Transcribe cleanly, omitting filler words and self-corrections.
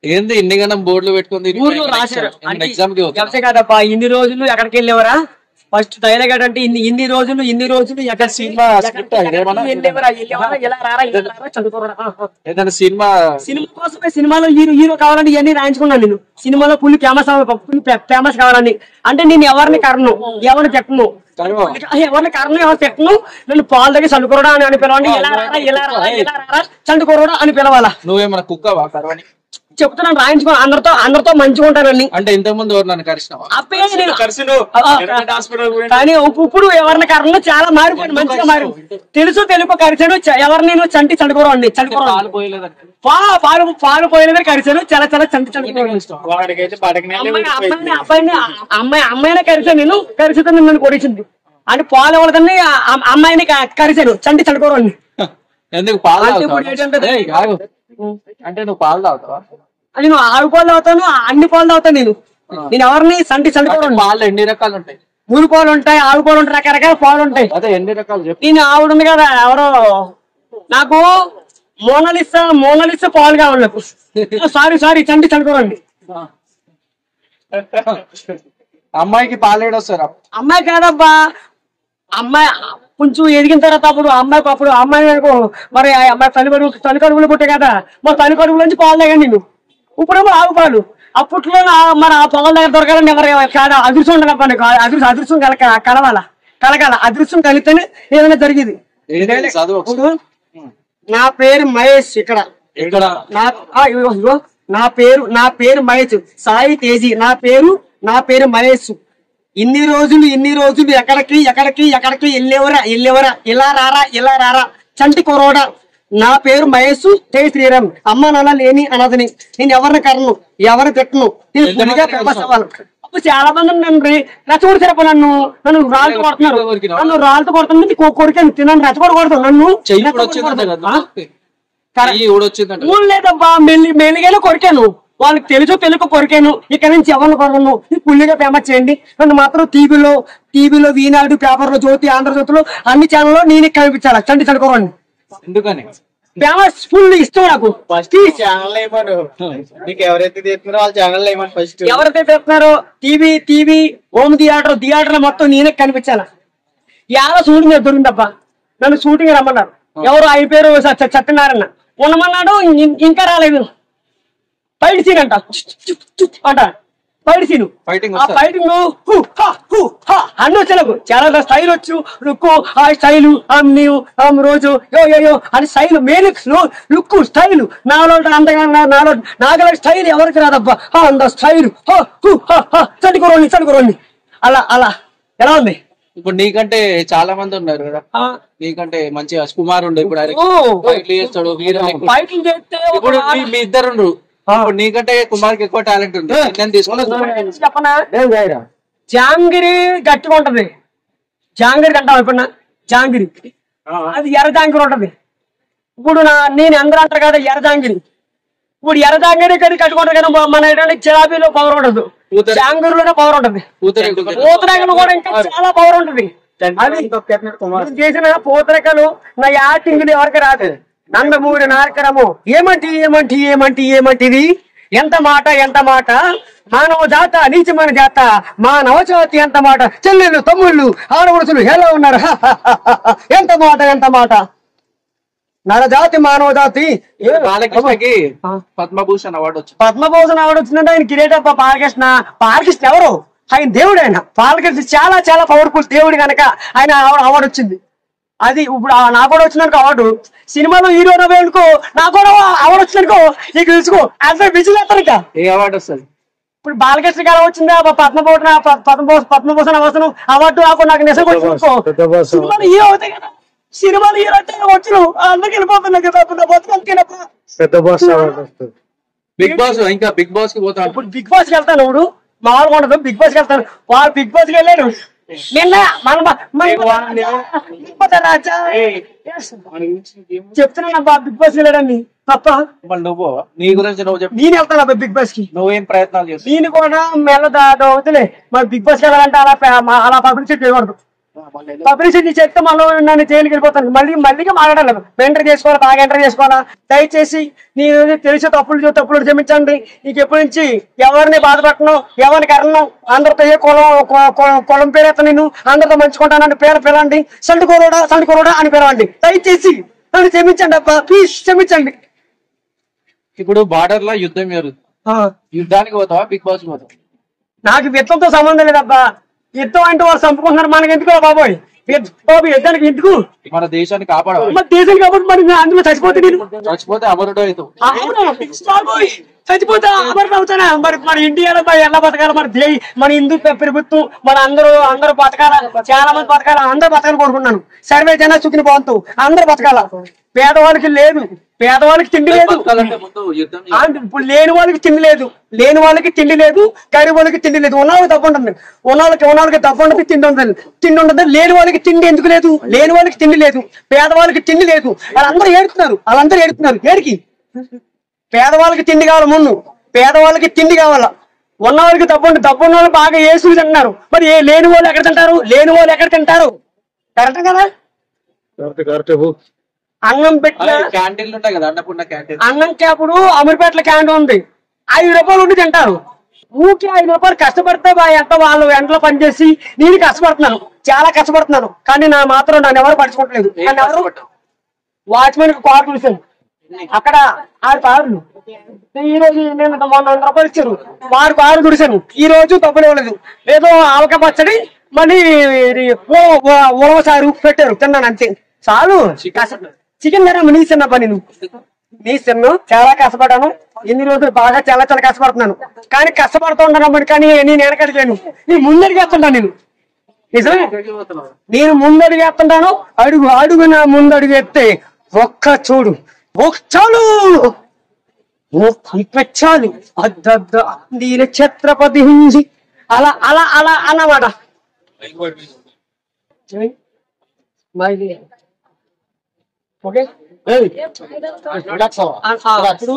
ఏంది ఇన్నిగానం బోర్డులు పెట్టుకుంది ఊర్లో రాశారు ఎగ్జామ్ కి వ్యవసాయ కాదప్పా ఇన్ని రోజులు ఎక్కడికి వెళ్ళేవరా ఫస్ట్ డైలాగ్ అంటే ఇన్ని రోజులు ఎక్కడ సినిమా స్క్రిప్ట్ ఏదైనా సినిమా కోసమే సినిమాలో హీరో కావాలని ఇవన్నీ రాయించుకున్నాను నేను సినిమాలో ఫుల్ ఫేమస్ కావాలని అంటే నేను ఎవరిని కరను ఎవరిని పెట్టను ఎవరిని కరను ఎవరు పెట్టను నన్ను పాలు దగ్గర చండుకోరడా అని పిలవండి ఇలా రారా చండుకోరడా అని పిలవాలా నువ్వేమన్నా కుక్కవా కరవని చెప్తున్నాను రాయించుకుని అందరితో మంచిగా ఉంటానని అంటే ఇంతకు ముందు ఎవరు నన్ను కరిచినావా కానీ ఇప్పుడు ఎవరిని కరను చాలా మారిపోయింది మంచిగా మారి తెలుసు కరిచాను ఎవరిని నేను చంటి చండుకోరండి పాలు పోయిన కరిచాను చాలా చంటి అమ్మాయినే కరిచాను నేను కరిచితే నన్ను కొడిచింది అంటే పాలు ఎవరికన్నా అమ్మాయిని కరిచాను చంటి చండుకోరండి ఎందుకు పాలు అంటే నువ్వు పాలు తాగుతావా నేను ఆవు పాలు తాగుతాను అన్ని పాలు తాగుతాను నేను ఎవరిని చండుకోరండి పాలు ఎన్ని రకాలు ఉంటాయి మూడు పాలు ఉంటాయి ఆవు పాలు ఉంటాయి రకరకాల పాలు ఉంటాయి అదే ఎన్ని రకాలు చెప్పు నేను ఆవిడ ఉంది కదా ఎవరో నాకు మోనలిస్తా పాలు కావాలి నాకు సారీ చండుకోరండి అమ్మాయికి పాలేడొస్తారా అమ్మాయి కాదబ్బా అమ్మాయి కొంచెం ఎదిగిన తర్వాత అప్పుడు అమ్మాయి మరి అమ్మాయి తల్లికడుగులు పుట్టే కదా మరి తల్లికడుగుల నుంచి పాలు తాగాను నేను ఇప్పుడేమో ఆవు పాలు అప్పట్లో మరి ఆ పాలు దగ్గర దొరకాలని ఎవరు అదృష్టం ఉండదు అదృష్టం కలగాల అదృష్టం కలిగితేనే ఏదైనా జరిగింది నా పేరు మహేష్ ఇక్కడ నా పేరు మహేష్ సాయి తేజీ నా పేరు మహేష్ ఇన్ని రోజులు ఎక్కడికి వెళ్ళేవరా ఇలా రారా చంటి కొరోడా నా పేరు మహేష్ జై శ్రీరామ్ అమ్మ నాన్న లేని అనాథని నేను ఎవరిని కరను ఎవరిని పెట్టను నేను ఫుల్గా ఫేమస్ అవ్వాలి అప్పుడు చాలా మంది నన్ను రెచ్చగొడి సరిపో నన్ను రాళ్ళతో కొడుతుంది కొరికాను తిన్నాను రెచ్చగొడకూడదు నన్ను లేదబ్బా మెల్లిగానే కొరికాను వాళ్ళకి తెలుగు కొరికాను ఇక్కడ నుంచి ఎవరిని కొరను ఫుల్గా ఫేమస్ చేయండి నన్ను మాత్రం టీవీలో ఈనాడు పేపర్లో జ్యోతి ఆంధ్రజ్యోతిలో అన్ని ఛానల్లో నేనే కనిపించాలి చండి చండుకోరండి ఎందుకని ఫేమస్ ఫుల్ ఇష్టం నాకు ఎవరైతే తీస్తున్నారో వాళ్ళ ఛానల్ ఏమని ఫస్ట్ ఎవరైతే తీస్తున్నారో టీవీ హోమ్ థియేటర్ మొత్తం నేనే కనిపించాను ఎలా షూటింగ్ దొరికిందబ్బా నన్ను షూటింగ్ రమ్మన్నారు ఎవరు ఆయన పేరు సత్యనారాయణ ఉండమన్నాడు ఇంకా రాలేదు ఫైట్ సీన్ అంట ఫైట్ సీన్ ఆ ఫైటింగ్ అన్ని వచ్చేలకు చాలా స్టైల్ వచ్చు లుక్ ఆ స్టైల్ రోజు అని స్టైల్ మెయిన్ లుక్ స్టైల్ నాలో నాగల స్టైల్ ఎవరికి రాదబ్బా అంత స్టైల్ చండుకోరండి అలా ఎలా ఉంది ఇప్పుడు నీకంటే చాలా మంది ఉన్నారు కదా నీకంటే మంచిగా కుమార్ ఉండే ఇప్పుడు చేస్తాడు ఇప్పుడు మీ ఇద్దరు నీకంటే కుమార్కి ఎక్కువ టాలెంట్ ఉంది నేను తీసుకున్నా జాంగిరి గట్టిగా ఉంటది జాంగిరి అంటాం ఇప్పుడు జాంగిరి అది ఎర్ర జాంగిరి ఉంటది ఇప్పుడు నేను అందరూ అంటారు కదా ఎర్ర జాంగిరి ఇప్పుడు ఎర్ర జాంగిరి కట్టుకుంటారు కదా మన ఏంటంటే చిరాబీలో పవర్ ఉండదు జాంగిరిలోనే పవర్ ఉంటది పూతరేకలు కూడా ఇంకా చాలా పవర్ ఉంటది అది చేసిన పూతరేకలు నా యాక్టింగ్ ఎవరికి రాదు నందమూరి నాయకరము ఏమంటిది ఎంత మాట మానవ జాత నీచమైన జాత మానవ జాతి ఎంత మాట చెల్లెళ్ళు తమ్ముళ్ళు ఆడవడుసులు ఎలా ఉన్నారు ఎంత మాట నరజాతి మానవ జాతి బాలకృష్ణకి పద్మభూషణ్ అవార్డు వచ్చిందంటే ఆయన కిరీటప్ప బాలకృష్ణ ఎవరు ఆయన దేవుడు ఆయన బాలకృష్ణ చాలా పవర్ఫుల్ దేవుడు కనుక ఆయన అవార్డు వచ్చింది అది ఇప్పుడు నాకు కూడా వచ్చిందనుకో అవార్డు సినిమాలో హీరో అనుకో నాకు కూడా అవార్డు వచ్చిందనుకో నీకు తెలుసుకో అసలు విజయ్ ఏ అవార్డు వస్తుంది ఇప్పుడు బాలకృష్ణ గారు వచ్చిందా పద్మభూషణ అవసరం అవార్డు నాకు నిజం సినిమాలో హీరో అవుతాయి కదా సినిమాలో హీరో అయితే వచ్చిన అందరికి వెళ్ళిపోతున్నా కదా బిగ్ బాస్ ఇంకా బిగ్ బాస్ కి పోతాను ఇప్పుడు బిగ్ బాస్ కి వెళ్తాను ఇప్పుడు మామూలుగా ఉండదు బిగ్ బాస్ కి వెళ్తాను వాళ్ళు బిగ్ బాస్ కి వెళ్ళారు నిన్న చెప్తున్నా బిగ్ బాస్ వెళ్ళాడని తప్ప నువ్వు నీ గురించి నువ్వు చెప్పు నేను వెళ్తాను బిగ్ బాస్ కి నువ్వేం ప్రయత్నాలు చేస్తావు నేను కూడా మెల్ల అవుతులే మరి బిగ్ బాస్ వెళ్ళాలంటే అలా పబ్లిసిటీ చేయకూడదు పబ్లిసిటీ చెప్తే మళ్ళీ నన్ను జైలుకి వెళ్ళిపోతాను. మళ్ళీ మాట్లాడాలి. ఎంటర్ చేసుకోవాలా, బాగా ఎంటర్ చేసుకోవాలా. దయచేసి నేను తెలిసే తప్పులు క్షమించండి. నీకు ఎప్పటి నుంచి ఎవరిని బాధపడను, ఎవరిని కరణం, అందరితో ఏ కులం పేరు నేను అందరితో మంచుకుంటానని పేరు పిలండి. సండుకోరోడా అని పిలవండి. దయచేసి నన్ను క్షమించండి అబ్బా, ప్లీజ్ క్షమించండి. ఇప్పుడు బార్డర్ లో యుద్ధం జరుగుతుంది, యుద్ధానికి పోతావా బిగ్ బాస్ పోతావా? నాకు యుద్ధంతో సంబంధం లేదబ్బా. యుద్ధం అంటే వాళ్ళు చంపుకుంటున్నారు, మనకి ఎందుకు బాబోయ్ యుద్ధానికి ఎందుకు? మన దేశాన్ని కాపాడాలి. మన దేశాన్ని కాబట్టి మరి అందులో చచ్చిపోతే నేను చచ్చిపోతే అమరుడు అవుతావు. చచ్చిపోతే అమరుడు అవుతానా? మరి ఇండియాలో ఎలా బతకాలి? మన హిందూ ప్రభుత్వం అందరూ బతకాల, చాలా మంది బతకాల, అందరూ బతకాలని కోరుకున్నాను. సర్వే జన సుఖిని బాగుతూ అందరూ బతకాల. పేదవాళ్ళకి లేదు, పేదవాళ్ళకి తిండి లేదు, ఇప్పుడు లేని వాళ్ళకి తిండి లేదు, గరీబ్ వాళ్ళకి తిండి లేదు. ఉన్నవాళ్ళకి దబ్బు ఉంటుంది, ఉన్నవాళ్ళకి దబ్బు ఉంటుంది, తిండి ఉంటుంది. లేని వాళ్ళకి తిండి ఎందుకు లేదు? లేని వాళ్ళకి తిండి లేదు, పేదవాళ్ళకి తిండి లేదు. వాళ్ళందరూ ఏడుతున్నారు. ఏడికి? పేదవాళ్ళకి తిండి కావాలి, ముందు పేదవాళ్ళకి తిండి కావాలా. ఉన్నవాళ్ళకి దబ్బు ఉన్న వాళ్ళు బాగా ఏసులు తింటున్నారు. మరి లేని వాళ్ళు ఎక్కడ తింటారు? కరెక్ట్ కదా? అన్నం పెట్టిన క్యాంటీన్లు ఉంటాయి కదా, అన్నపూర్ణ క్యాంటీన్. అన్నం చేపుడు అమీర్పేటలో క్యాంటీన్ ఉంది, 5 రూపాయలు ఉండి తింటారు. ఊరికి 5 రూపాయలు కష్టపడితే ఎంత వాళ్ళు ఎండలో పనిచేసి నేను కష్టపడుతున్నాను, చాలా కష్టపడుతున్నాను. కానీ నన్ను ఎవరు పడుచుకోవట్లేదు. వాచ్మెన్ కారు చూసాను, అక్కడ 6 కార్లు. ఈ రోజు నేను మొన్న 100 రూపాయలు ఇచ్చారు, 6 కార్లు తుడిసాను. ఈ రోజు డబ్బులు ఇవ్వలేదు. ఏదో ఆవక పచ్చడి మళ్ళీ ఉలవసారు పెట్టారు, తిన్నాను అంతే. చాలు. చికెన్ తిన్నాము. నీ చిన్న చాలా కష్టపడ్డాను. ఎన్ని రోజులు బాగా చాలా కష్టపడుతున్నాను. కానీ కష్టపడుతున్నాను, కానీ నేను వెనకడిగాను. నేను ముందడిగేస్తుంటాను. నిజమే, నేను ముందడిగేస్తుంటాను. అడుగు నా ముందడుగు ఎత్తే చాలు నేను ఛత్రపతి హింసి అలా అలా అలా అన్నమాట. ఓకే, ఇప్పుడు